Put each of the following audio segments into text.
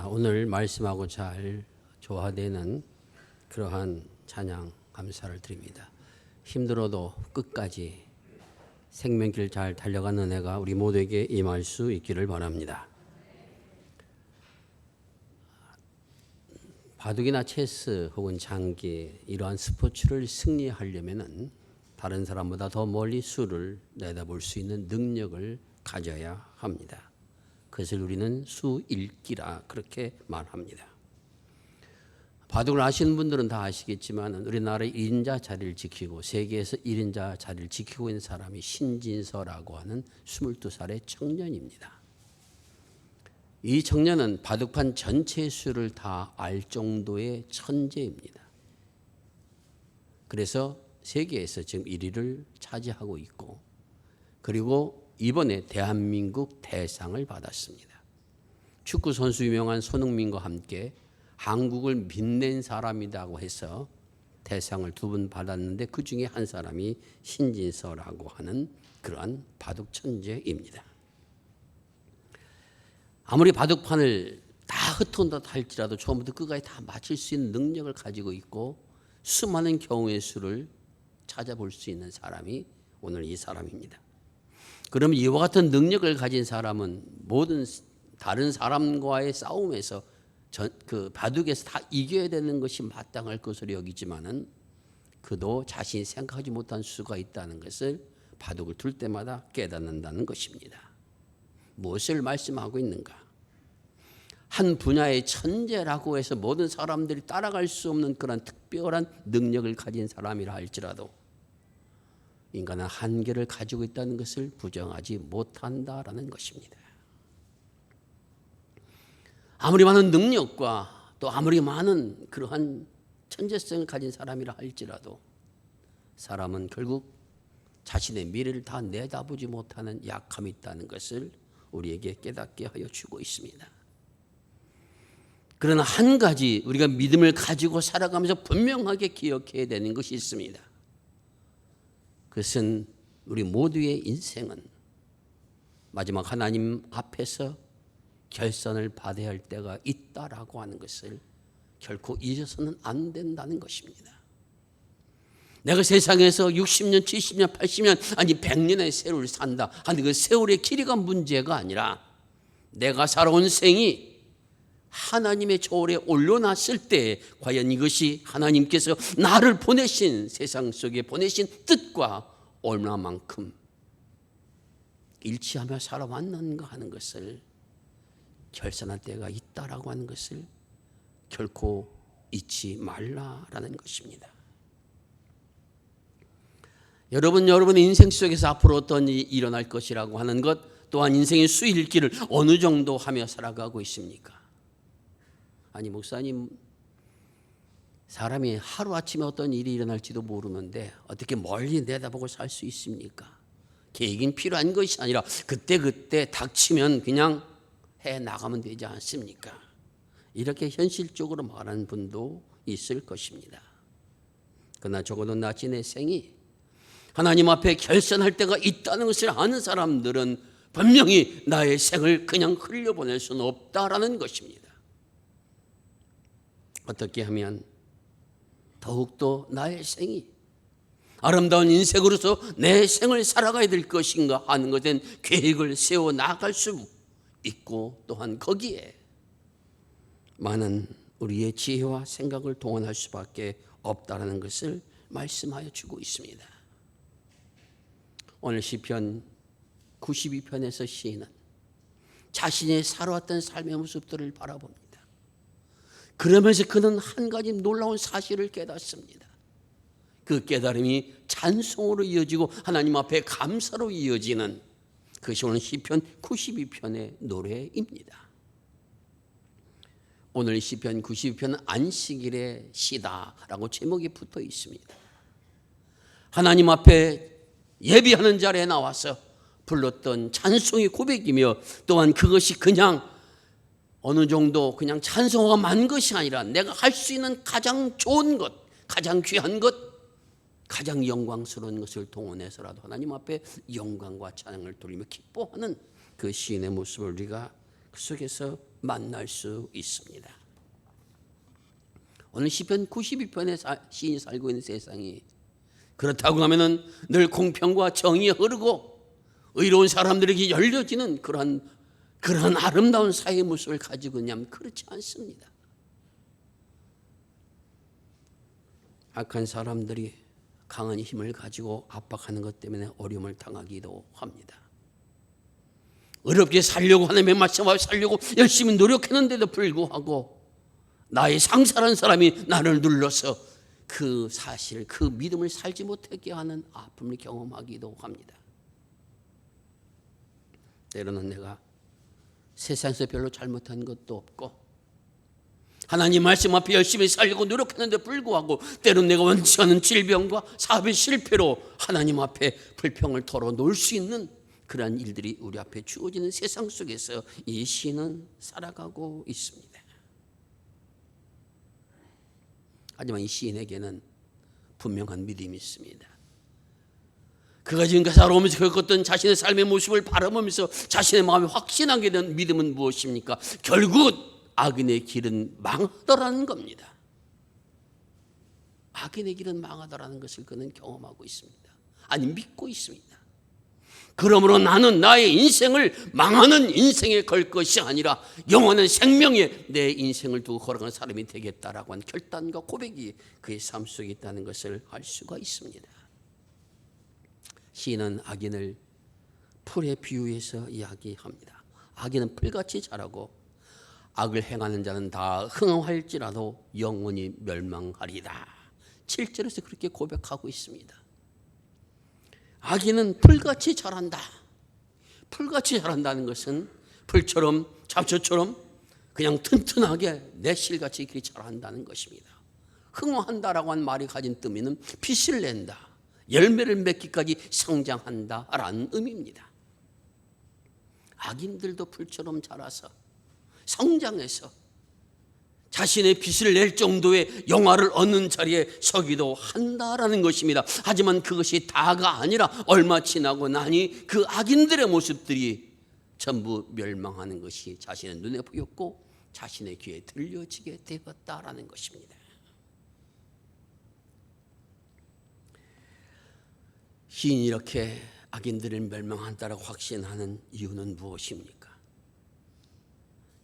오늘 말씀하고 잘 조화되는 그러한 찬양 감사를 드립니다. 힘들어도 끝까지 생명길 잘 달려가는 은혜가 우리 모두에게 임할 수 있기를 바랍니다. 바둑이나 체스 혹은 장기 이러한 스포츠를 승리하려면은 다른 사람보다 더 멀리 수를 내다볼 수 있는 능력을 가져야 합니다. 그것을 우리는 수읽기라 그렇게 말합니다. 바둑을 아시는 분들은 다 아시겠지만 우리나라의 1인자 자리를 지키고 세계에서 1인자 자리를 지키고 있는 사람이 신진서라고 하는 22살의 청년입니다. 이 청년은 바둑판 전체 수를 다 알 정도의 천재입니다. 그래서 세계에서 지금 1위를 차지하고 있고, 그리고 이번에 대한민국 대상을 받았습니다. 축구 선수 유명한 손흥민과 함께 한국을 빛낸 사람이라고 해서 대상을 2번 받았는데 그 중에 한 사람이 신진서라고 하는 그러한 바둑 천재입니다. 아무리 바둑판을 다 흩어온다 할지라도 처음부터 끝까지 다 맞힐 수 있는 능력을 가지고 있고 수많은 경우의 수를 찾아볼 수 있는 사람이 오늘 이 사람입니다. 그러면 이와 같은 능력을 가진 사람은 모든 다른 사람과의 싸움에서 그 바둑에서 다 이겨야 되는 것이 마땅할 것으로 여기지만은 그도 자신이 생각하지 못한 수가 있다는 것을 바둑을 둘 때마다 깨닫는다는 것입니다. 무엇을 말씀하고 있는가? 한 분야의 천재라고 해서 모든 사람들이 따라갈 수 없는 그런 특별한 능력을 가진 사람이라 할지라도 인간은 한계를 가지고 있다는 것을 부정하지 못한다라는 것입니다. 아무리 많은 능력과 또 아무리 많은 그러한 천재성을 가진 사람이라 할지라도 사람은 결국 자신의 미래를 다 내다보지 못하는 약함이 있다는 것을 우리에게 깨닫게 하여 주고 있습니다. 그러나 한 가지 우리가 믿음을 가지고 살아가면서 분명하게 기억해야 되는 것이 있습니다. 그것은 우리 모두의 인생은 마지막 하나님 앞에서 결선을 받아야 할 때가 있다라고 하는 것을 결코 잊어서는 안 된다는 것입니다. 내가 세상에서 60년, 70년, 80년 아니 100년의 세월을 산다 하는 그 세월의 길이가 문제가 아니라 내가 살아온 생이 하나님의 조울에 올려놨을 때 과연 이것이 하나님께서 나를 보내신 세상 속에 보내신 뜻과 얼마만큼 일치하며 살아왔는가 하는 것을 결산할 때가 있다라고 하는 것을 결코 잊지 말라라는 것입니다. 여러분의 인생 속에서 앞으로 어떤 일이 일어날 것이라고 하는 것 또한 인생의 수일기를 어느 정도 하며 살아가고 있습니까? 아니 목사님, 사람이 하루아침에 어떤 일이 일어날지도 모르는데 어떻게 멀리 내다보고 살 수 있습니까? 계획은 필요한 것이 아니라 그때 닥치면 그냥 해 나가면 되지 않습니까? 이렇게 현실적으로 말하는 분도 있을 것입니다. 그러나 적어도 나 자신의 생이 하나님 앞에 결산할 때가 있다는 것을 아는 사람들은 분명히 나의 생을 그냥 흘려보낼 수는 없다라는 것입니다. 어떻게 하면 더욱더 나의 생이 아름다운 인생으로서 내 생을 살아가야 될 것인가 하는 것에 대한 계획을 세워 나갈 수 있고 또한 거기에 많은 우리의 지혜와 생각을 동원할 수밖에 없다는 것을 말씀하여 주고 있습니다. 오늘 시편 92편에서 시인은 자신이 살아왔던 삶의 모습들을 바라봅니다. 그러면서 그는 한 가지 놀라운 사실을 깨닫습니다. 그 깨달음이 찬송으로 이어지고 하나님 앞에 감사로 이어지는 그것이 오늘 시편 92편의 노래입니다. 오늘 시편 92편은 안식일의 시다라고 제목이 붙어 있습니다. 하나님 앞에 예비하는 자리에 나와서 불렀던 찬송의 고백이며 또한 그것이 그냥 어느 정도 그냥 찬송화가 만 것이 아니라 내가 할 수 있는 가장 좋은 것, 가장 귀한 것, 가장 영광스러운 것을 동원해서라도 하나님 앞에 영광과 찬양을 돌리며 기뻐하는 그 시인의 모습을 우리가 그 속에서 만날 수 있습니다. 오늘 시편 92편의 시인이 살고 있는 세상이 그렇다고 하면은 늘 공평과 정의가 흐르고 의로운 사람들에게 열려지는 그러한 아름다운 사회의 모습을 가지고 있냐면 그렇지 않습니다. 악한 사람들이 강한 힘을 가지고 압박하는 것 때문에 어려움을 당하기도 합니다. 어렵게 살려고 하나님의 말씀 앞에 살려고 열심히 노력했는데도 불구하고 나의 상사라는 사람이 나를 눌러서 그 사실, 그 믿음을 살지 못하게 하는 아픔을 경험하기도 합니다. 때로는 내가 세상에서 별로 잘못한 것도 없고 하나님 말씀 앞에 열심히 살려고 노력했는데 불구하고 때로는 내가 원치 않은 질병과 사업의 실패로 하나님 앞에 불평을 털어놓을 수 있는 그러한 일들이 우리 앞에 주어지는 세상 속에서 이 시인은 살아가고 있습니다. 하지만 이 시인에게는 분명한 믿음이 있습니다. 그가 지금까지 살아오면서 겪었던 자신의 삶의 모습을 바라보면서 자신의 마음에 확신하게 된 믿음은 무엇입니까? 결국 악인의 길은 망하더라는 겁니다. 악인의 길은 망하더라는 것을 그는 경험하고 있습니다. 아니 믿고 있습니다. 그러므로 나는 나의 인생을 망하는 인생에 걸 것이 아니라 영원한 생명에 내 인생을 두고 걸어가는 사람이 되겠다라고 하는 결단과 고백이 그의 삶 속에 있다는 것을 알 수가 있습니다. 시인은 악인을 풀에 비유해서 이야기합니다. 악인은 풀같이 자라고 악을 행하는 자는 다 흥황할지라도 영원히 멸망하리라. 7절에서 그렇게 고백하고 있습니다. 악인은 풀같이 자란다. 풀같이 자란다는 것은 풀처럼 잡초처럼 그냥 튼튼하게 내실같이 이렇게 자란다는 것입니다. 흥황한다라고 하는 말이 가진 의미는 빛을 낸다, 열매를 맺기까지 성장한다라는 의미입니다. 악인들도 풀처럼 자라서 성장해서 자신의 빛을 낼 정도의 영화를 얻는 자리에 서기도 한다라는 것입니다. 하지만 그것이 다가 아니라 얼마 지나고 나니 그 악인들의 모습들이 전부 멸망하는 것이 자신의 눈에 보였고 자신의 귀에 들려지게 되었다라는 것입니다. 시인이 이렇게 악인들을 멸망한다라고 확신하는 이유는 무엇입니까?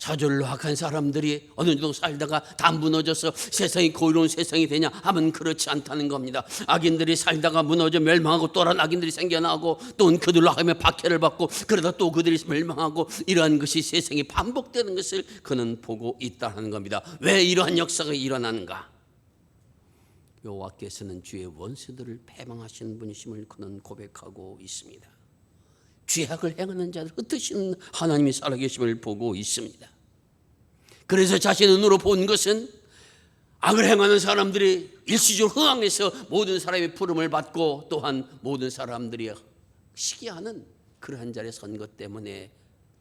저절로 악한 사람들이 어느 정도 살다가 다 무너져서 세상이 고의로운 세상이 되냐 하면 그렇지 않다는 겁니다. 악인들이 살다가 무너져 멸망하고 또 다른 악인들이 생겨나고 또 그들로 하면 박해를 받고 그러다 또 그들이 멸망하고 이러한 것이 세상에 반복되는 것을 그는 보고 있다는 겁니다. 왜 이러한 역사가 일어나는가? 여호와께서는 주의 원수들을 패망하시는 분이심을 그는 고백하고 있습니다. 죄악을 행하는 자를 흩으시는 하나님이 살아계심을 보고 있습니다. 그래서 자신의 눈으로 본 것은 악을 행하는 사람들이 일시적으로 흥황해서 모든 사람의 부름을 받고 또한 모든 사람들이 시기하는 그러한 자리에 선 것 때문에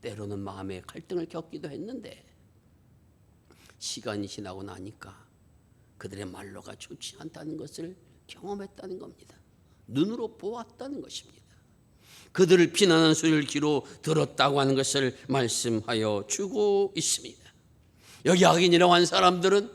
때로는 마음의 갈등을 겪기도 했는데 시간이 지나고 나니까 그들의 말로가 좋지 않다는 것을 경험했다는 겁니다. 눈으로 보았다는 것입니다. 그들을 비난하는 소리를 귀로 들었다고 하는 것을 말씀하여 주고 있습니다. 여기 악인이라고 한 사람들은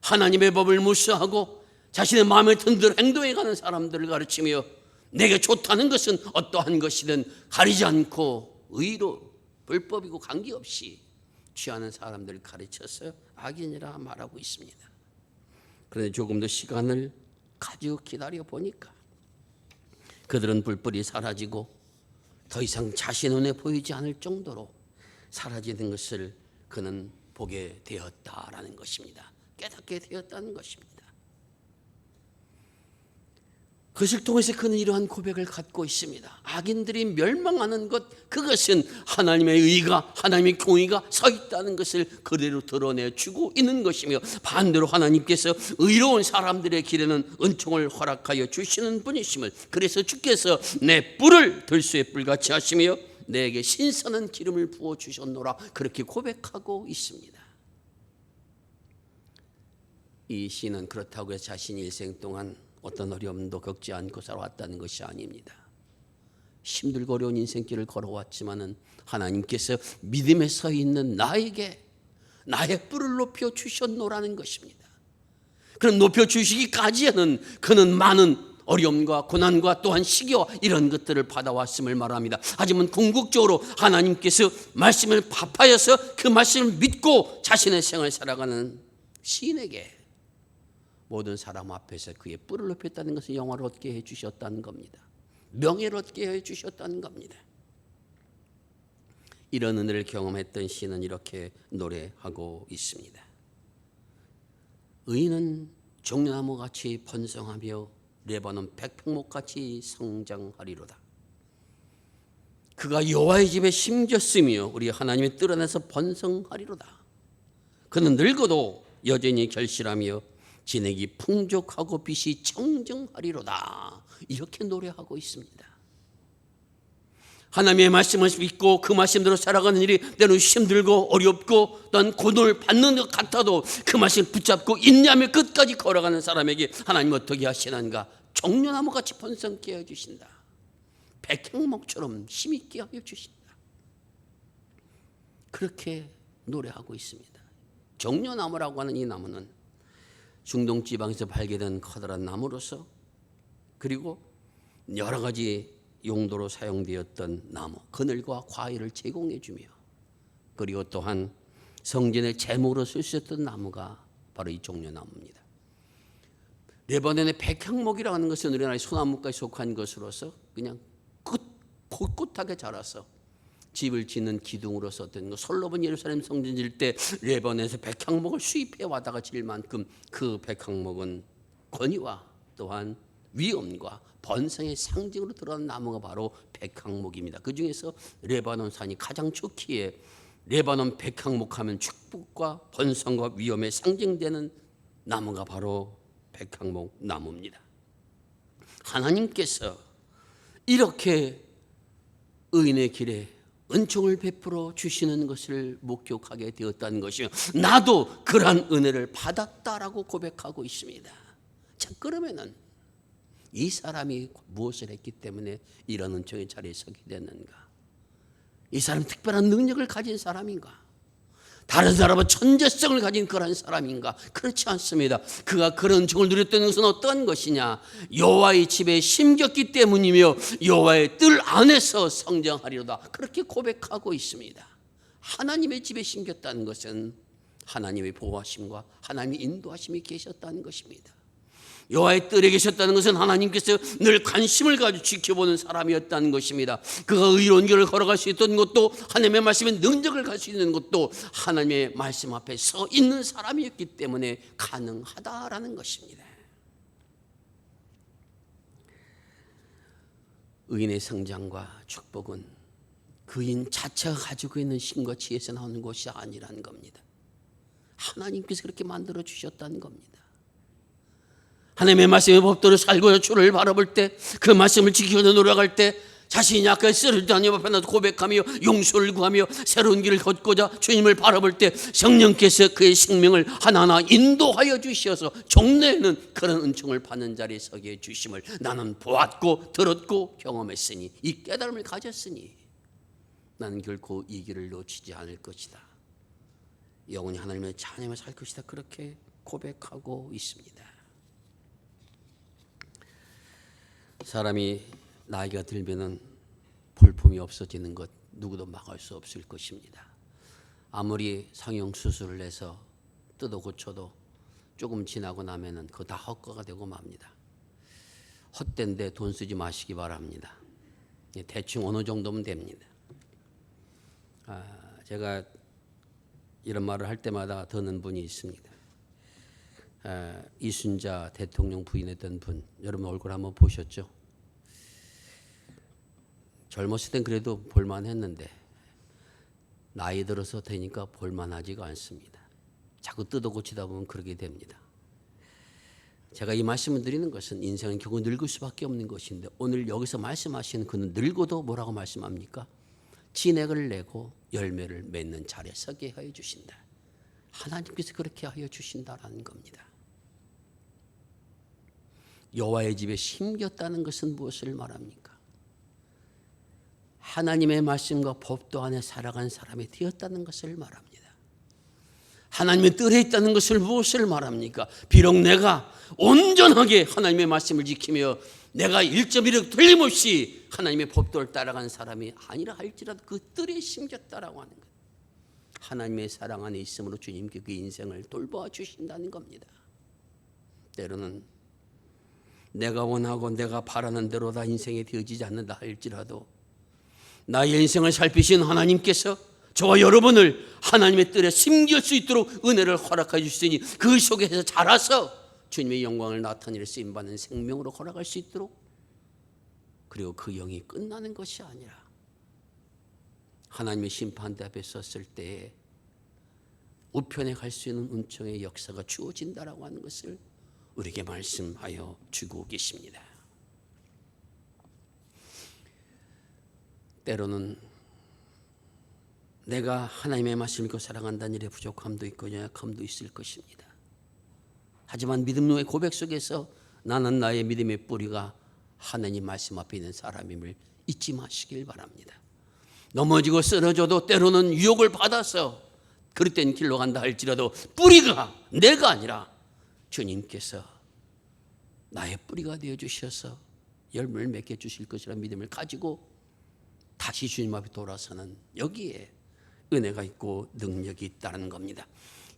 하나님의 법을 무시하고 자신의 마음에 든 대로 행동해가는 사람들을 가르치며 내게 좋다는 것은 어떠한 것이든 가리지 않고 의로 불법이고 관계없이 취하는 사람들을 가르쳐서 악인이라 말하고 있습니다. 그런데 조금 더 시간을 가지고 기다려 보니까 그들은 불법이 사라지고 더 이상 자신 눈에 보이지 않을 정도로 사라지는 것을 그는 보게 되었다라는 것입니다. 깨닫게 되었다는 것입니다. 그것을 통해서 그는 이러한 고백을 갖고 있습니다. 악인들이 멸망하는 것, 그것은 하나님의 의가, 하나님의 공의가 서 있다는 것을 그대로 드러내주고 있는 것이며 반대로 하나님께서 의로운 사람들의 길에는 은총을 허락하여 주시는 분이심을, 그래서 주께서 내 뿔을 들소의 뿔같이 하시며 내게 신선한 기름을 부어주셨노라 그렇게 고백하고 있습니다. 이 시는 그렇다고 해서 자신의 일생 동안 어떤 어려움도 겪지 않고 살아왔다는 것이 아닙니다. 힘들고 어려운 인생길을 걸어왔지만은 하나님께서 믿음에 서 있는 나에게 나의 뿔을 높여 주셨노라는 것입니다. 그럼 높여 주시기까지는 그는 많은 어려움과 고난과 또한 시기와 이런 것들을 받아왔음을 말합니다. 하지만 궁극적으로 하나님께서 말씀을 밥하여서 그 말씀을 믿고 자신의 생을 살아가는 시인에게 모든 사람 앞에서 그의 뿔을 높였다는 것은 영화를 얻게 해주셨다는 겁니다. 명예를 얻게 해주셨다는 겁니다. 이런 은혜를 경험했던 시인은 이렇게 노래하고 있습니다. 의인은 종려나무같이 번성하며 레바논 백향목같이 성장하리로다. 그가 여호와의 집에 심겼으며 우리 하나님의 뜰 안에서 번성하리로다. 그는 늙어도 여전히 결실하며 진액이 풍족하고 빛이 청정하리로다. 이렇게 노래하고 있습니다. 하나님의 말씀을 믿고 그 말씀대로 살아가는 일이 때로는 힘들고 어렵고 또한 고난을 받는 것 같아도 그 말씀을 붙잡고 인내하며 끝까지 걸어가는 사람에게 하나님 어떻게 하시는가? 종려나무같이 번성케 해주신다. 백향목처럼 힘있게 하여 주신다. 그렇게 노래하고 있습니다. 종려나무라고 하는 이 나무는 중동 지방에서 발견된 커다란 나무로서 그리고 여러 가지 용도로 사용되었던 나무, 그늘과 과일을 제공해 주며 그리고 또한 성전의 제목으로 쓸 수 있었던 나무가 바로 이 종려나무입니다. 레바논의 백향목이라고 하는 것은 우리나라의 소나무까지 속한 것으로서 그냥 꼿꼿하게 자라서 집을 짓는 기둥으로 썼던 것. 솔로몬 예루살렘 성전 질 때 레바논에서 백향목을 수입해 와다가 질 만큼 그 백향목은 권위와 또한 위엄과 번성의 상징으로 드러난 나무가 바로 백향목입니다. 그 중에서 레바논 산이 가장 좋기에 레바논 백향목하면 축복과 번성과 위엄에 상징되는 나무가 바로 백향목 나무입니다. 하나님께서 이렇게 의인의 길에 은총을 베풀어 주시는 것을 목격하게 되었다는 것이요, 나도 그러한 은혜를 받았다라고 고백하고 있습니다. 자, 그러면은 이 사람이 무엇을 했기 때문에 이런 은총의 자리에 서게 됐는가? 이 사람이 특별한 능력을 가진 사람인가? 다른 사람은 천재성을 가진 그런 사람인가? 그렇지 않습니다. 그가 그런 은총을 누렸던 것은 어떤 것이냐? 여호와의 집에 심겼기 때문이며 여호와의 뜰 안에서 성장하리로다. 그렇게 고백하고 있습니다. 하나님의 집에 심겼다는 것은 하나님의 보호하심과 하나님의 인도하심이 계셨다는 것입니다. 여호와의 뜰에 계셨다는 것은 하나님께서 늘 관심을 가지고 지켜보는 사람이었다는 것입니다. 그가 의로운 길을 걸어갈 수 있던 것도 하나님의 말씀에 능력을 갈 수 있는 것도 하나님의 말씀 앞에 서 있는 사람이었기 때문에 가능하다라는 것입니다. 의인의 성장과 축복은 그인 자체가 가지고 있는 힘과 지혜에서 나오는 것이 아니라는 겁니다. 하나님께서 그렇게 만들어 주셨다는 겁니다. 하나님의 말씀의 법도를 살고 주를 바라볼 때, 그 말씀을 지키고 노력할 때 자신이 약간 쓰러지도 하나님 앞에 나서 고백하며 용서를 구하며 새로운 길을 걷고자 주님을 바라볼 때 성령께서 그의 생명을 하나하나 인도하여 주셔서 종래에는 그런 은총을 받는 자리에 서게 해주심을 나는 보았고 들었고 경험했으니, 이 깨달음을 가졌으니 나는 결코 이 길을 놓치지 않을 것이다. 영원히 하나님의 자녀로 살 것이다. 그렇게 고백하고 있습니다. 사람이 나이가 들면은 볼품이 없어지는 것 누구도 막을 수 없을 것입니다. 아무리 성형 수술을 해서 뜯어 고쳐도 조금 지나고 나면은 그거 다 헛거가 되고 맙니다. 헛된데 돈 쓰지 마시기 바랍니다. 대충 어느 정도면 됩니다. 제가 이런 말을 할 때마다 듣는 분이 있습니다. 이순자 대통령 부인했던 분, 여러분 얼굴 한번 보셨죠? 젊었을 땐 그래도 볼만했는데 나이 들어서 되니까 볼만하지가 않습니다. 자꾸 뜯어 고치다 보면 그러게 됩니다. 제가 이 말씀을 드리는 것은 인생은 결국 늙을 수밖에 없는 것인데, 오늘 여기서 말씀하시는 그는 늙어도 뭐라고 말씀합니까? 진액을 내고 열매를 맺는 자리에 서게 하여 주신다. 하나님께서 그렇게 하여 주신다라는 겁니다. 여호와의 집에 심겼다는 것은 무엇을 말합니까? 하나님의 말씀과 법도 안에 살아간 사람이 되었다는 것을 말합니다. 하나님의 뜰에 있다는 것을 무엇을 말합니까? 비록 내가 온전하게 하나님의 말씀을 지키며 내가 1.1억 틀림없이 하나님의 법도를 따라간 사람이 아니라 할지라도 그 뜰에 심겼다라고 하는 것. 하나님의 사랑 안에 있으므로 주님께 그 인생을 돌보아 주신다는 겁니다. 때로는 내가 원하고 내가 바라는 대로 다 인생이 되어지지 않는다 할지라도 나의 인생을 살피신 하나님께서 저와 여러분을 하나님의 뜰에 심길 수 있도록 은혜를 허락해 주시니 그 속에서 자라서 주님의 영광을 나타낼 쓰임받는 생명으로 허락할 수 있도록, 그리고 그 영이 끝나는 것이 아니라 하나님의 심판대 앞에 섰을 때에 우편에 갈 수 있는 은총의 역사가 주어진다라고 하는 것을 우리에게 말씀하여 주고 계십니다. 때로는 내가 하나님의 말씀을 믿고 살아간다는 일에 부족함도 있고 연약함도 있을 것입니다. 하지만 믿음의 고백 속에서 나는 나의 믿음의 뿌리가 하나님 말씀 앞에 있는 사람임을 잊지 마시길 바랍니다. 넘어지고 쓰러져도 때로는 유혹을 받아서 그릇된 길로 간다 할지라도 뿌리가 내가 아니라 주님께서 나의 뿌리가 되어주셔서 열매를 맺게 주실 것이라는 믿음을 가지고 다시 주님 앞에 돌아서는, 여기에 은혜가 있고 능력이 있다는 겁니다.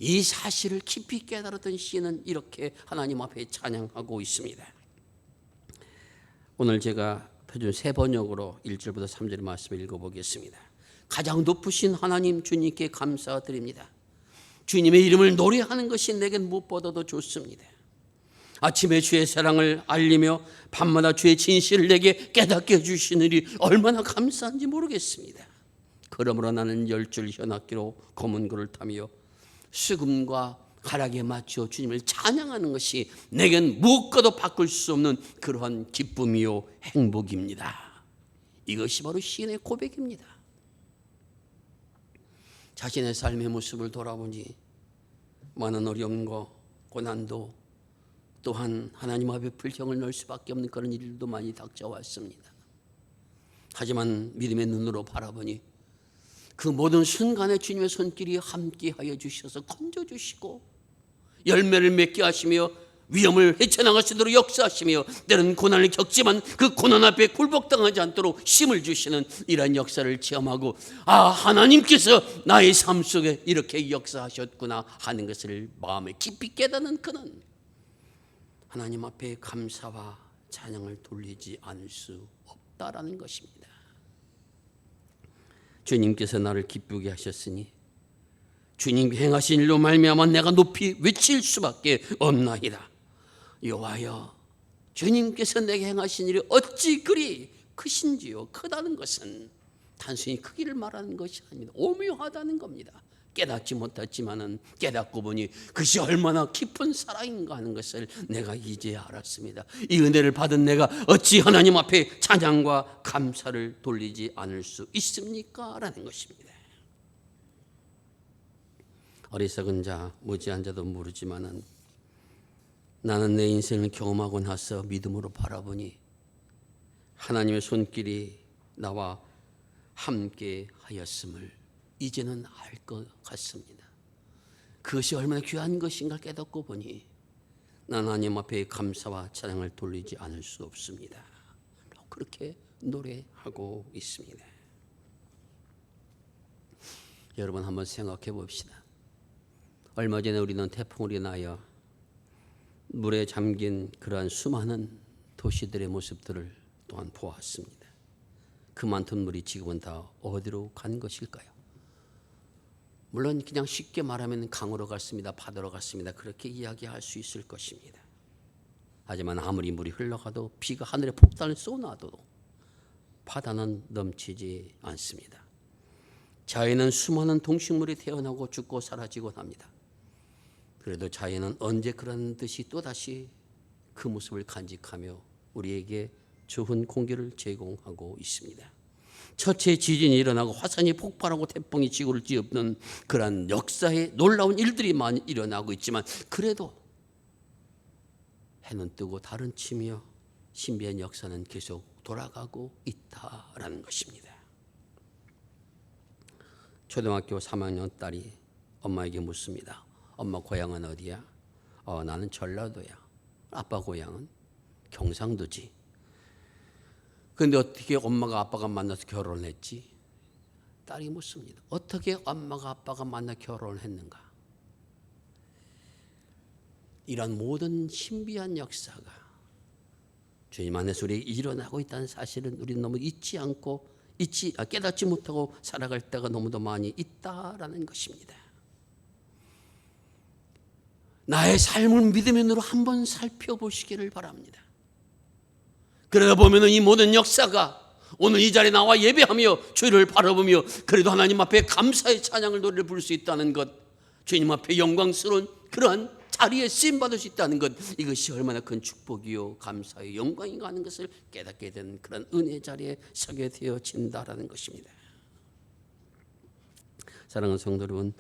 이 사실을 깊이 깨달았던 시인은 이렇게 하나님 앞에 찬양하고 있습니다. 오늘 제가 표준 세 번역으로 1절부터 3절의 말씀을 읽어보겠습니다. 가장 높으신 하나님 주님께 감사드립니다. 주님의 이름을 노래하는 것이 내겐 무엇보다도 좋습니다. 아침에 주의 사랑을 알리며 밤마다 주의 진실을 내게 깨닫게 해주시느니 얼마나 감사한지 모르겠습니다. 그러므로 나는 10줄 현악기로 검은 고를 타며 수금과 가락에 맞춰 주님을 찬양하는 것이 내겐 무엇과도 바꿀 수 없는 그러한 기쁨이요 행복입니다. 이것이 바로 시인의 고백입니다. 자신의 삶의 모습을 돌아보니 많은 어려움과 고난도, 또한 하나님 앞에 불평을 넣을 수밖에 없는 그런 일들도 많이 닥쳐왔습니다. 하지만 믿음의 눈으로 바라보니 그 모든 순간에 주님의 손길이 함께하여 주셔서 건져주시고 열매를 맺게 하시며 위험을 헤쳐나갈 수 있도록 역사하시며 때로는 고난을 겪지만 그 고난 앞에 굴복당하지 않도록 힘을 주시는 이러한 역사를 체험하고, 하나님께서 나의 삶 속에 이렇게 역사하셨구나 하는 것을 마음에 깊이 깨닫는 그는 하나님 앞에 감사와 찬양을 돌리지 않을 수 없다라는 것입니다. 주님께서 나를 기쁘게 하셨으니 주님 행하신 일로 말미암아 내가 높이 외칠 수밖에 없나이다. 여호와여, 주님께서 내게 행하신 일이 어찌 그리 크신지요. 크다는 것은 단순히 크기를 말하는 것이 아닙니다. 오묘하다는 겁니다. 깨닫지 못했지만은 깨닫고 보니 그것이 얼마나 깊은 사랑인가 하는 것을 내가 이제 알았습니다. 이 은혜를 받은 내가 어찌 하나님 앞에 찬양과 감사를 돌리지 않을 수 있습니까? 라는 것입니다. 어리석은 자, 무지한 자도 모르지만은 나는 내 인생을 경험하고 나서 믿음으로 바라보니 하나님의 손길이 나와 함께 하였음을 이제는 알 것 같습니다. 그것이 얼마나 귀한 것인가 깨닫고 보니 나는 하나님 앞에 감사와 찬양을 돌리지 않을 수 없습니다. 그렇게 노래하고 있습니다. 여러분 한번 생각해 봅시다. 얼마 전에 우리는 태풍으로 인하여 물에 잠긴 그러한 수많은 도시들의 모습들을 또한 보았습니다. 그 많던 물이 지금은 다 어디로 간 것일까요? 물론 그냥 쉽게 말하면 강으로 갔습니다. 바다로 갔습니다. 그렇게 이야기할 수 있을 것입니다. 하지만 아무리 물이 흘러가도 비가 하늘에 폭탄을 쏘놔도 바다는 넘치지 않습니다. 자연은 수많은 동식물이 태어나고 죽고 사라지곤 합니다. 그래도 자연은 언제 그런 듯이 또다시 그 모습을 간직하며 우리에게 좋은 공기를 제공하고 있습니다. 첫째 지진이 일어나고 화산이 폭발하고 태풍이 지구를 뒤엎는 그러한 역사의 놀라운 일들이 많이 일어나고 있지만 그래도 해는 뜨고 달은 치며 신비한 역사는 계속 돌아가고 있다라는 것입니다. 초등학교 3학년 딸이 엄마에게 묻습니다. 엄마 고향은 어디야? 나는 전라도야. 아빠 고향은 경상도지. 그런데 어떻게 엄마가 아빠가 만나서 결혼했지? 딸이 묻습니다. 어떻게 엄마가 아빠가 만나 결혼을 했는가? 이런 모든 신비한 역사가 주님 안에서 우리에게 일어나고 있다는 사실은 우리는 너무 깨닫지 못하고 살아갈 때가 너무도 많이 있다라는 것입니다. 나의 삶을 믿음의 눈으로 한번 살펴보시기를 바랍니다. 그러다 보면 이 모든 역사가 오늘 이 자리에 나와 예배하며 주를 바라보며 그래도 하나님 앞에 감사의 찬양을 노래를 부를 수 있다는 것, 주님 앞에 영광스러운 그러한 자리에 쓰임받을 수 있다는 것, 이것이 얼마나 큰 축복이요 감사의 영광인가 하는 것을 깨닫게 된 그런 은혜의 자리에 서게 되어진다라는 것입니다. 사랑하는 성도 여러분,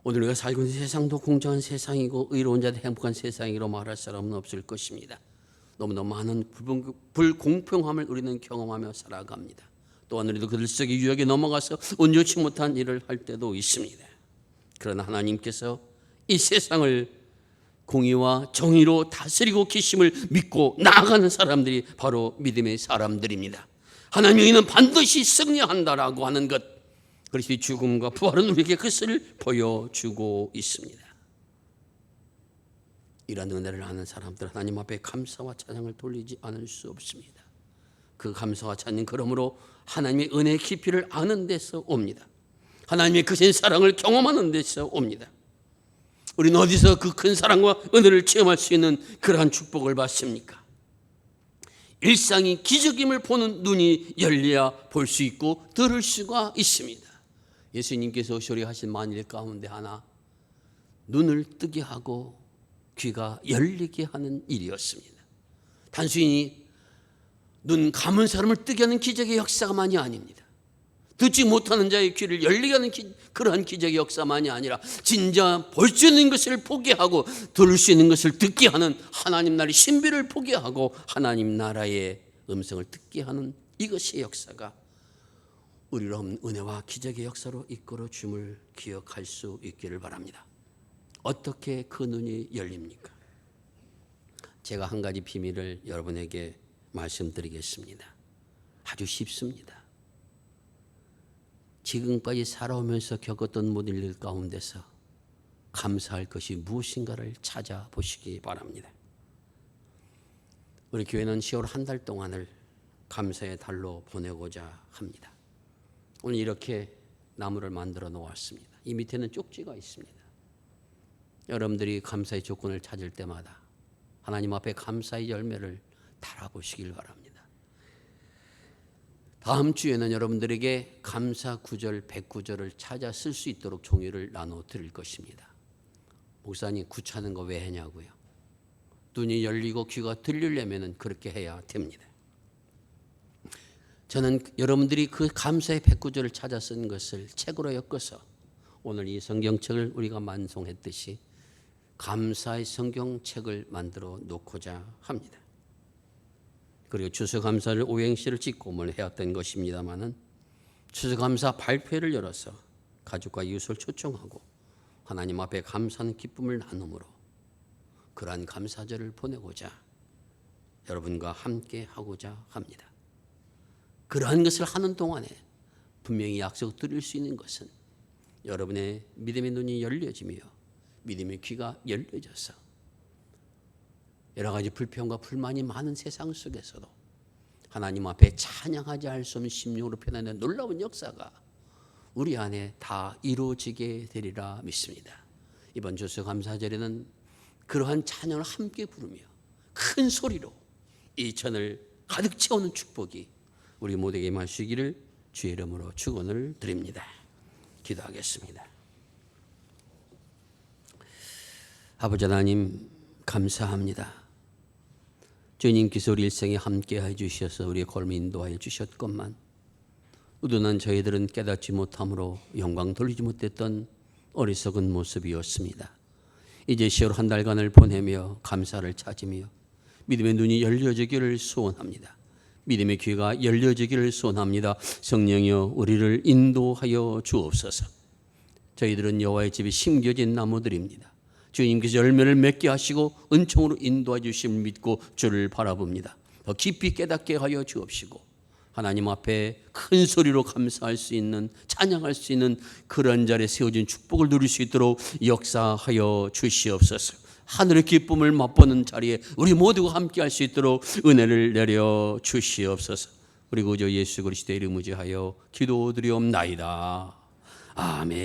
오늘 우리가 살고 있는 세상도 공정한 세상이고 의로운 자들 행복한 세상이라고 말할 사람은 없을 것입니다. 너무나 많은 불공평함을 우리는 경험하며 살아갑니다. 또한 우리도 그 들썩이 유혹에 넘어가서 온전치 못한 일을 할 때도 있습니다. 그러나 하나님께서 이 세상을 공의와 정의로 다스리고 계심을 믿고 나아가는 사람들이 바로 믿음의 사람들입니다. 하나님의 의는 반드시 승리한다라고 하는 것, 그리스도의 죽음과 부활은 우리에게 그것을 보여주고 있습니다. 이런 은혜를 아는 사람들 하나님 앞에 감사와 찬양을 돌리지 않을 수 없습니다. 그 감사와 찬양, 그러므로 하나님의 은혜의 깊이를 아는 데서 옵니다. 하나님의 크신 사랑을 경험하는 데서 옵니다. 우리는 어디서 그 큰 사랑과 은혜를 체험할 수 있는 그러한 축복을 받습니까? 일상이 기적임을 보는 눈이 열려야 볼 수 있고 들을 수가 있습니다. 예수님께서 소리하신 만일 가운데 하나, 눈을 뜨게 하고 귀가 열리게 하는 일이었습니다. 단순히 눈 감은 사람을 뜨게 하는 기적의 역사만이 아닙니다. 듣지 못하는 자의 귀를 열리게 하는 그러한 기적의 역사만이 아니라 진짜 볼 수 있는 것을 보게 하고 들을 수 있는 것을 듣게 하는 하나님 나라의 신비를 보게 하고 하나님 나라의 음성을 듣게 하는 이것의 역사가 우리로 없는 은혜와 기적의 역사로 이끌어 줌을 기억할 수 있기를 바랍니다. 어떻게 그 눈이 열립니까? 제가 한 가지 비밀을 여러분에게 말씀드리겠습니다. 아주 쉽습니다. 지금까지 살아오면서 겪었던 모든 일 가운데서 감사할 것이 무엇인가를 찾아보시기 바랍니다. 우리 교회는 10월 한 달 동안을 감사의 달로 보내고자 합니다. 오늘 이렇게 나무를 만들어 놓았습니다. 이 밑에는 쪽지가 있습니다. 여러분들이 감사의 조건을 찾을 때마다 하나님 앞에 감사의 열매를 달아보시길 바랍니다. 다음 주에는 여러분들에게 감사 구절 109절을 찾아 쓸 수 있도록 종이를 나눠 드릴 것입니다. 목사님, 구차는 거 왜 하냐고요? 눈이 열리고 귀가 들리려면 그렇게 해야 됩니다. 저는 여러분들이 그 감사의 109절을 찾아 쓴 것을 책으로 엮어서 오늘 이 성경책을 우리가 완성했듯이 감사의 성경책을 만들어 놓고자 합니다. 그리고 추수감사를 오행시를 찍고 뭘 해왔던 것입니다마는 추수감사 발표회를 열어서 가족과 이웃을 초청하고 하나님 앞에 감사하는 기쁨을 나눔으로 그러한 감사절을 보내고자 여러분과 함께 하고자 합니다. 그러한 것을 하는 동안에 분명히 약속드릴 수 있는 것은 여러분의 믿음의 눈이 열려지며 믿음의 귀가 열려져서 여러 가지 불평과 불만이 많은 세상 속에서도 하나님 앞에 찬양하지 않을 수 없는 심령으로 표현하는 놀라운 역사가 우리 안에 다 이루어지게 되리라 믿습니다. 이번 추수감사절에는 그러한 찬양을 함께 부르며 큰 소리로 이 천을 가득 채우는 축복이 우리 모두에게 임하시기를 주의 이름으로 축원을 드립니다. 기도하겠습니다. 아버지 하나님, 감사합니다. 주님께서 우리 일생에 함께해 주셔서 우리의 걸음을 인도하여 주셨건만 우둔한 저희들은 깨닫지 못함으로 영광 돌리지 못했던 어리석은 모습이었습니다. 이제 10월 한 달간을 보내며 감사를 찾으며 믿음의 눈이 열려지기를 소원합니다. 믿음의 귀가 열려지기를 소원합니다. 성령이여 우리를 인도하여 주옵소서. 저희들은 여호와의 집에 심겨진 나무들입니다. 주님께서 열매를 맺게 하시고 은총으로 인도해 주심을 믿고 주를 바라봅니다. 더 깊이 깨닫게 하여 주옵시고 하나님 앞에 큰 소리로 감사할 수 있는, 찬양할 수 있는 그런 자리에 세워진 축복을 누릴 수 있도록 역사하여 주시옵소서. 하늘의 기쁨을 맛보는 자리에 우리 모두가 함께 할 수 있도록 은혜를 내려 주시옵소서. 우리 구주 예수 그리스도의 이름을 의지하여 기도드리옵나이다. 아멘.